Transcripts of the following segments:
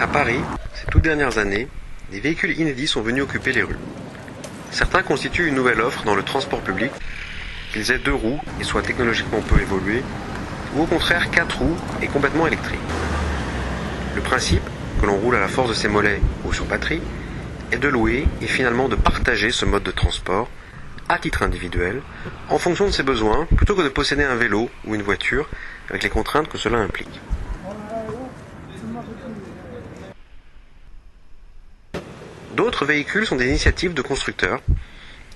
À Paris, ces toutes dernières années, des véhicules inédits sont venus occuper les rues. Certains constituent une nouvelle offre dans le transport public, qu'ils aient 2 roues et soient technologiquement peu évolués, ou au contraire 4 roues et complètement électriques. Le principe, que l'on roule à la force de ses mollets ou sur batterie, est de louer et finalement de partager ce mode de transport à titre individuel, en fonction de ses besoins, plutôt que de posséder un vélo ou une voiture, avec les contraintes que cela implique. D'autres véhicules sont des initiatives de constructeurs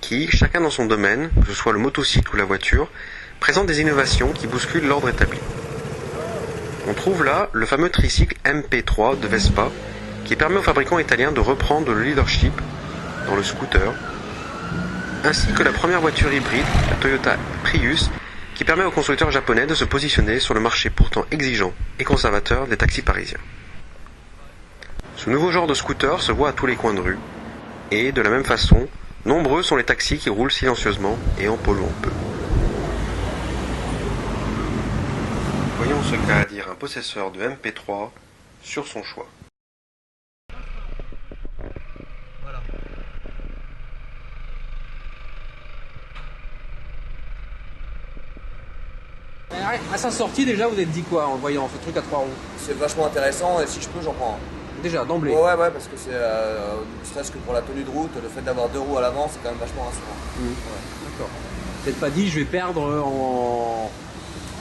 qui, chacun dans son domaine, que ce soit le motocycle ou la voiture, présentent des innovations qui bousculent l'ordre établi. On trouve là le fameux tricycle MP3 de Vespa, qui permet aux fabricants italiens de reprendre le leadership dans le scooter, ainsi que la première voiture hybride, la Toyota Prius, qui permet aux constructeurs japonais de se positionner sur le marché pourtant exigeant et conservateur des taxis parisiens. Ce nouveau genre de scooter se voit à tous les coins de rue, et, de la même façon, nombreux sont les taxis qui roulent silencieusement et en polluant peu. Voyons ce qu'a à dire un possesseur de MP3 sur son choix. Voilà. À sa sortie, déjà, vous êtes dit quoi en voyant ce truc à 3 roues? C'est vachement intéressant et si je peux, j'en prends un. Déjà, d'emblée. Ouais, parce que c'est, ne serait-ce que pour la tenue de route, le fait d'avoir 2 roues à l'avant, c'est quand même vachement rassurant. Ouais. D'accord. Peut-être pas dit, je vais perdre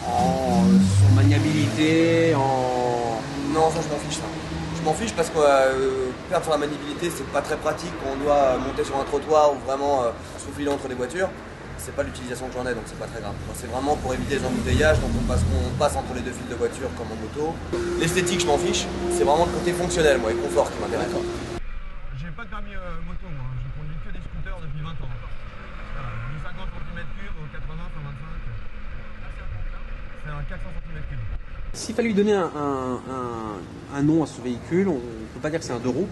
en maniabilité, en... Non, ça je m'en fiche ça. Je m'en fiche parce que perdre sur la maniabilité, c'est pas très pratique quand on doit monter sur un trottoir ou vraiment se faufiler entre les voitures. C'est pas l'utilisation que j'en ai, donc c'est pas très grave. C'est vraiment pour éviter les embouteillages, donc on passe entre les 2 files de voitures comme en moto. L'esthétique, je m'en fiche. C'est vraiment le côté fonctionnel, moi, et confort qui m'intéresse. J'ai pas de permis moto, moi. Je conduis que des scooters depuis 20 ans. Voilà, du 50 cm3 au 80, 125. C'est un 400 cm3. S'il fallait lui donner un nom à ce véhicule, on peut pas dire que c'est un 2 roues,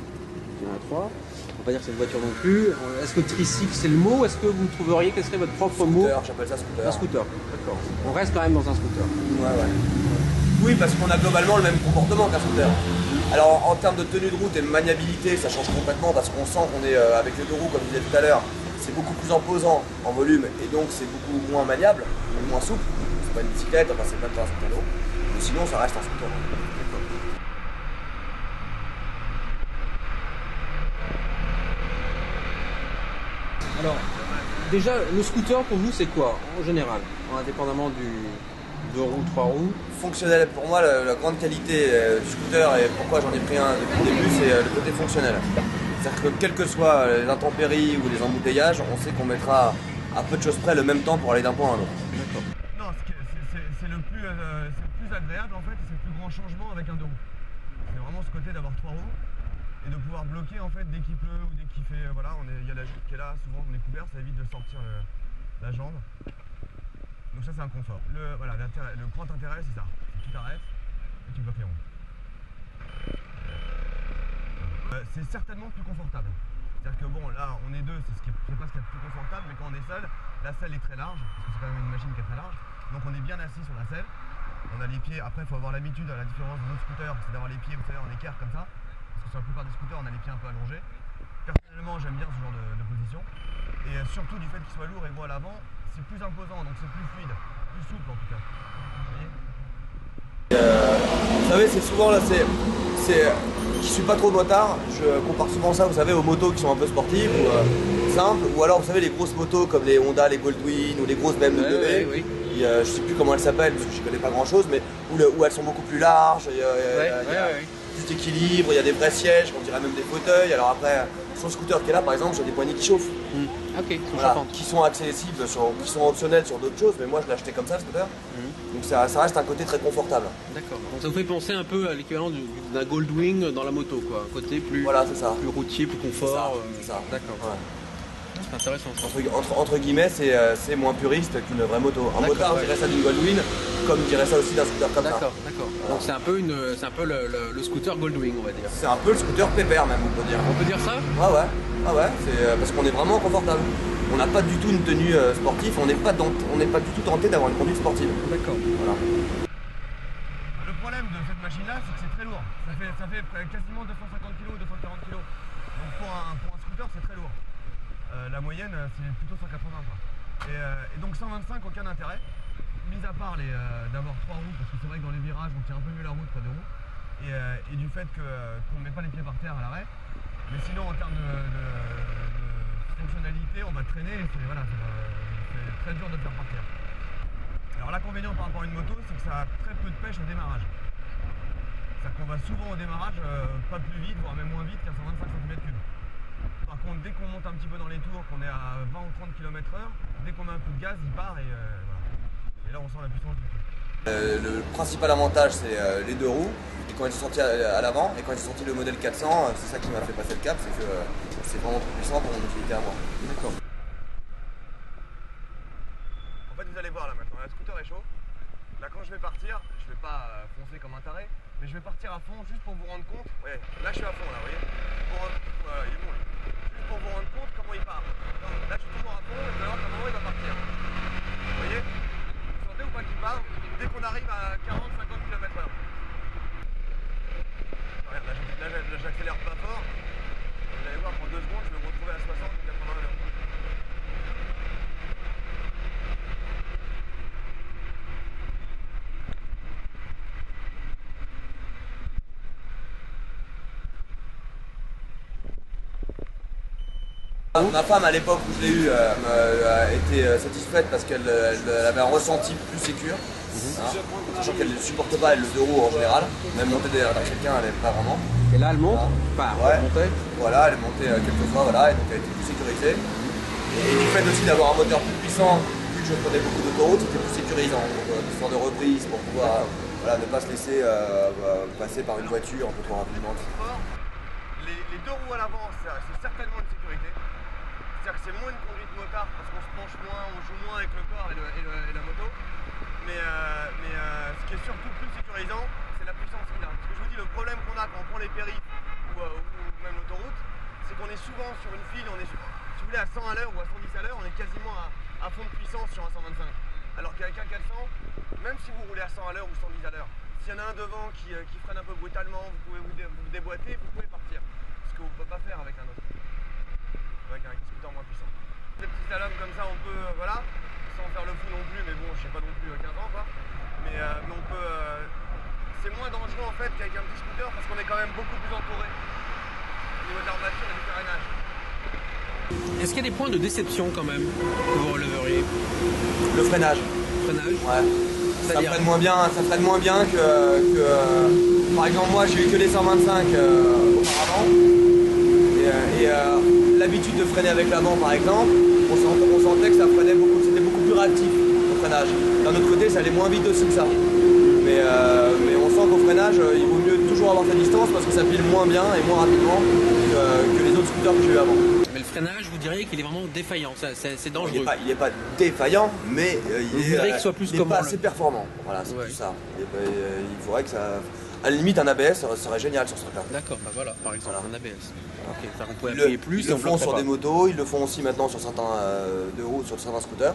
il y en a 3. On va pas dire que c'est une voiture non plus. Est-ce que tricycle c'est le mot? Est-ce que vous trouveriez quel serait votre propre mot? J'appelle ça scooter. Un scooter, d'accord. On reste quand même dans un scooter. Ouais. Oui, parce qu'on a globalement le même comportement qu'un scooter. Alors en termes de tenue de route et de maniabilité, ça change complètement parce qu'on sent qu'on est avec les 2 roues, comme je disais tout à l'heure, c'est beaucoup plus imposant en volume et donc c'est beaucoup moins maniable, moins souple. C'est pas une bicyclette, enfin c'est même pas un vélo. Mais sinon ça reste un scooter. Alors, déjà, le scooter pour vous c'est quoi en général, indépendamment du 2 roues, 3 roues? Fonctionnel, pour moi la grande qualité du scooter et pourquoi j'en ai pris un depuis le début, c'est le côté fonctionnel. C'est-à-dire que quelles que soient les intempéries ou les embouteillages, on sait qu'on mettra à peu de choses près le même temps pour aller d'un point à un autre. D'accord. Non, c'est le plus agréable en fait, c'est le plus grand changement avec un 2 roues. C'est vraiment ce côté d'avoir 3 roues et de pouvoir bloquer en fait dès qu'il pleut ou dès qu'il fait. Voilà, il y a la jupe qui est là, souvent on est couvert, ça évite de sortir la jambe. Donc ça c'est un confort. Le grand intérêt c'est ça. Tu t'arrêtes et tu bloques les roues. C'est certainement plus confortable. C'est-à-dire que bon là on est 2, c'est pas ce qu'il y a de plus confortable, mais quand on est seul, la selle est très large, parce que c'est quand même une machine qui est très large. Donc on est bien assis sur la selle. On a les pieds, après il faut avoir l'habitude, à la différence de d'autres scooters, c'est d'avoir les pieds, vous savez, en équerre comme ça. Parce que sur la plupart des scooters on a les pieds un peu allongés. Personnellement j'aime bien ce genre de position. Et surtout du fait qu'il soit lourd et gros à l'avant, c'est plus imposant, donc c'est plus fluide, plus souple en tout cas. Vous voyez ? Vous savez, c'est souvent là, je suis pas trop motard, je compare souvent ça, vous savez, aux motos qui sont un peu sportives ou simples, ou alors vous savez les grosses motos comme les Honda, les Goldwing ou les grosses BMW. Oui. Je sais plus comment elles s'appellent parce que je connais pas grand chose, mais où elles sont beaucoup plus larges, il y a plus d'équilibre, il y a des vrais sièges, on dirait même des fauteuils. Alors après, sur le scooter qui est là par exemple, j'ai des poignées qui chauffent. Ok, Voilà, qui sont accessibles, qui sont optionnels sur d'autres choses, mais moi je l'ai acheté comme ça le scooter. Donc ça reste un côté très confortable. D'accord. Donc ça vous fait penser un peu à l'équivalent d'un Goldwing dans la moto, quoi. Un côté plus, Voilà, c'est ça. plus routier, plus confort. C'est ça. D'accord. Ouais. C'est intéressant. Entre guillemets, c'est moins puriste qu'une vraie moto. Un motard dirait ça d'une Goldwing, comme il dirait ça aussi d'un scooter comme ça. D'accord. Donc c'est un peu le scooter Goldwing, on va dire. C'est un peu le scooter pépère même, on peut dire. On peut dire ça? Ouais, c'est parce qu'on est vraiment confortable. On n'a pas du tout une tenue sportive, on n'est pas du tout tenté d'avoir une conduite sportive. D'accord. Voilà. Le problème de cette machine machine-là, c'est que c'est très lourd. Ça fait quasiment 250 kg, 240 kg. Donc pour un scooter, c'est très lourd. La moyenne, c'est plutôt 180 quoi. Et donc 125, aucun intérêt. Mis à part d'avoir 3 roues, parce que c'est vrai que dans les virages, on tient un peu mieux la route que 2 roues. Et du fait qu'on ne met pas les pieds par terre à l'arrêt. Mais sinon, en termes de fonctionnalité, on va traîner et c'est très dur de le faire partir. Alors l'inconvénient par rapport à une moto, c'est que ça a très peu de pêche au démarrage. C'est-à-dire qu'on va souvent au démarrage pas plus vite, voire même moins vite qu'à 125 cm3. Par contre, dès qu'on monte un petit peu dans les tours, qu'on est à 20 ou 30 km/h, dès qu'on met un coup de gaz, il part et voilà. Et là, on sent la puissance du truc. Le principal avantage, c'est les 2 roues. Et quand ils sont sortis à l'avant, et quand ils sont sortis le modèle 400, c'est ça qui m'a fait passer le cap, c'est que c'est vraiment trop puissant pour mon utilité à moi. D'accord. En fait, vous allez voir là maintenant, le scooter est chaud. Là, quand je vais partir, je vais pas foncer comme un taré, mais je vais partir à fond juste pour vous rendre compte. Ouais, là, je suis à fond là, vous voyez. Il est bon là. Juste pour vous rendre compte comment il part. Donc, là, je suis toujours à fond, et vous allez voir comment il va partir. Vous voyez? Vous sentez ou pas qu'il part dès qu'on arrive à 40-50 km/h. Regarde, là, j'accélère pas fort. Vous allez voir, pour 2 secondes, je vais me retrouver à 60 ou 80 à l'heure. Ma femme, à l'époque où je l'ai eu, a été satisfaite parce qu'elle avait un ressenti plus sécure. Sachant qu'elle ne supporte pas le 2 roues en général. Même monter derrière quelqu'un, elle n'aime pas vraiment. Et là, elle monte, elle montait. Voilà, elle est montée quelques fois, voilà, et donc elle était plus sécurisée. Et du fait aussi d'avoir un moteur plus puissant, vu que je prenais beaucoup d'autoroutes, c'était plus sécurisant. Donc, histoire de reprise pour pouvoir ne pas se laisser passer par une voiture un peu trop rapidement. Les 2 roues à l'avant, c'est certainement une sécurité. C'est-à-dire que c'est moins une conduite motard parce qu'on se penche moins, on joue moins avec le corps et la moto. Mais ce qui est surtout plus sécurisant, c'est la puissance qu'il a. Parce que je vous dis, le problème qu'on a quand on prend les périphes ou même l'autoroute, c'est qu'on est souvent sur une file, on est, si vous voulez, à 100 à l'heure ou à 110 à l'heure, on est quasiment à fond de puissance sur un 125. Alors qu'avec un 400, même si vous roulez à 100 à l'heure ou 110 à l'heure, s'il y en a un devant qui freine un peu brutalement, vous pouvez vous déboîter, vous pouvez partir. Ce que vous ne pouvez pas faire avec un autre. Avec un scooter moins puissant. Des petits slaloms comme ça, on peut, voilà, sans faire le fou non plus, mais bon, je sais pas non plus 15 ans quoi. Mais on peut, c'est moins dangereux en fait qu'avec un petit scooter parce qu'on est quand même beaucoup plus entouré au niveau de l'armature et du carénage. Est-ce qu'il y a des points de déception quand même que vous releveriez? Le freinage. Freinage? Ouais. Ça freine moins bien que par exemple moi j'ai eu que les 125 auparavant. Et l'habitude de freiner avec l'avant par exemple, on sentait que ça freinait beaucoup, c'était beaucoup plus réactif au freinage. D'un autre côté ça allait moins vite aussi que ça. Mais on sent qu'au freinage il vaut mieux toujours avoir sa distance parce que ça pile moins bien et moins rapidement que les autres scooters que j'ai eu avant. Mais le freinage, vous diriez qu'il est vraiment défaillant, c'est dangereux. Il n'est pas défaillant, mais il n'est pas assez performant. Voilà, c'est plus ça. Il faudrait que ça... À la limite, un ABS serait génial sur ce truc-là. D'accord, bah voilà, par exemple, un ABS. Ok, ça, on peut Ils appuyer plus. Ils le font sur des motos, ils le font aussi maintenant sur certains 2 roues, sur certains scooters.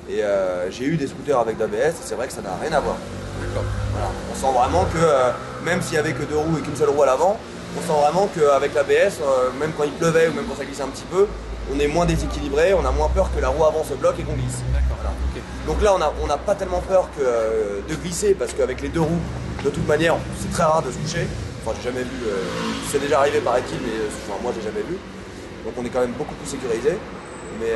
Et j'ai eu des scooters avec d'ABS, et c'est vrai que ça n'a rien à voir. D'accord. Voilà. On sent vraiment que, même s'il n'y avait que 2 roues et qu'une seule roue à l'avant, on sent vraiment qu'avec l'ABS, même quand il pleuvait ou même quand ça glissait un petit peu, on est moins déséquilibré, on a moins peur que la roue avant se bloque et qu'on glisse. D'accord, voilà. okay. Donc là, on n'a pas tellement peur de glisser parce qu'avec les 2 roues, de toute manière, c'est très rare de se coucher. Enfin, j'ai jamais vu, c'est déjà arrivé paraît-il, mais moi j'ai jamais vu. Donc on est quand même beaucoup plus sécurisé. Mais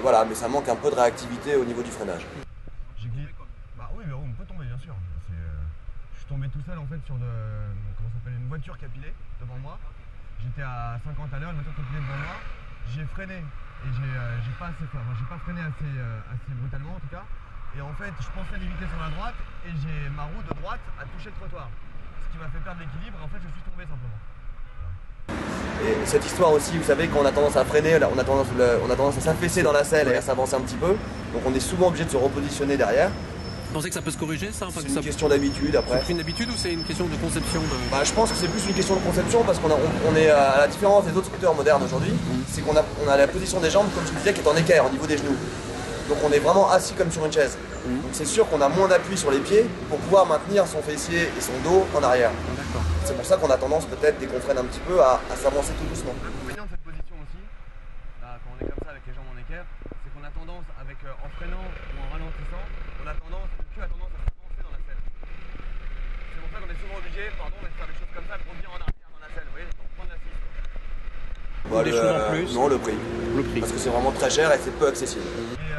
voilà, mais ça manque un peu de réactivité au niveau du freinage. J'ai glissé. Bah oui, mais on peut tomber bien sûr. Je suis tombé tout seul en fait sur une voiture qui a pilé devant moi. J'étais à 50 à l'heure, une voiture qui a pilé devant moi. J'ai freiné et j'ai pas assez fort. J'ai pas freiné assez brutalement en tout cas. Et en fait, je pensais limiter sur la droite et ma roue de droite a touché le trottoir. Ce qui m'a fait perdre l'équilibre et en fait je suis tombé simplement. Et cette histoire aussi, vous savez, quand on a tendance à freiner, on a tendance à s'affaisser dans la selle et à s'avancer un petit peu. Donc on est souvent obligé de se repositionner derrière. Vous pensez que ça peut se corriger ça, enfin, c'est une question d'habitude après. C'est une habitude ou c'est une question de conception Bah, je pense que c'est plus une question de conception parce qu'on est à la différence des autres scooters modernes aujourd'hui, c'est qu'on a la position des jambes, comme je vous disais, qui est en équerre au niveau des genoux. Donc on est vraiment assis comme sur une chaise. Donc c'est sûr qu'on a moins d'appui sur les pieds pour pouvoir maintenir son fessier et son dos en arrière. D'accord. C'est pour ça qu'on a tendance peut-être, dès qu'on freine un petit peu, à s'avancer tout doucement. L'inconvénient de cette position aussi, là, quand on est comme ça avec les jambes en équerre, c'est qu'on a tendance, en freinant ou en ralentissant, le cul a tendance à s'avancer dans la selle. C'est pour ça qu'on est souvent obligé, de faire des choses comme ça, de revenir en arrière dans la selle, vous voyez, pour prendre l'assise. Bah, Des choses en plus. Non, le prix. Le prix. Parce que c'est vraiment très cher et c'est peu accessible. Et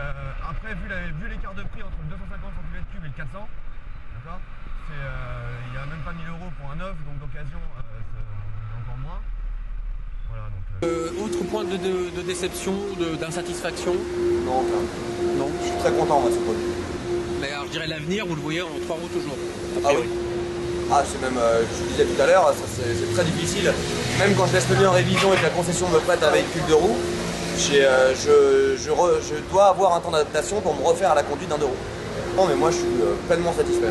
après, vu l'écart de prix entre le 250 cm3 et le 400, d'accord, il n'y a même pas 1000 € pour un neuf, donc d'occasion, c'est encore moins. Voilà, donc, Autre point de déception, d'insatisfaction? Non, enfin, Non. je suis très content moi de ce produit. Mais alors, je dirais l'avenir, vous le voyez en 3 roues toujours. Ah oui. Ah, c'est même, je vous disais tout à l'heure, c'est très difficile. Même quand je laisse le mien en révision et que la concession me prête un véhicule de roue, je dois avoir un temps d'adaptation pour me refaire à la conduite d'un 2 roues. Non, mais moi je suis pleinement satisfait.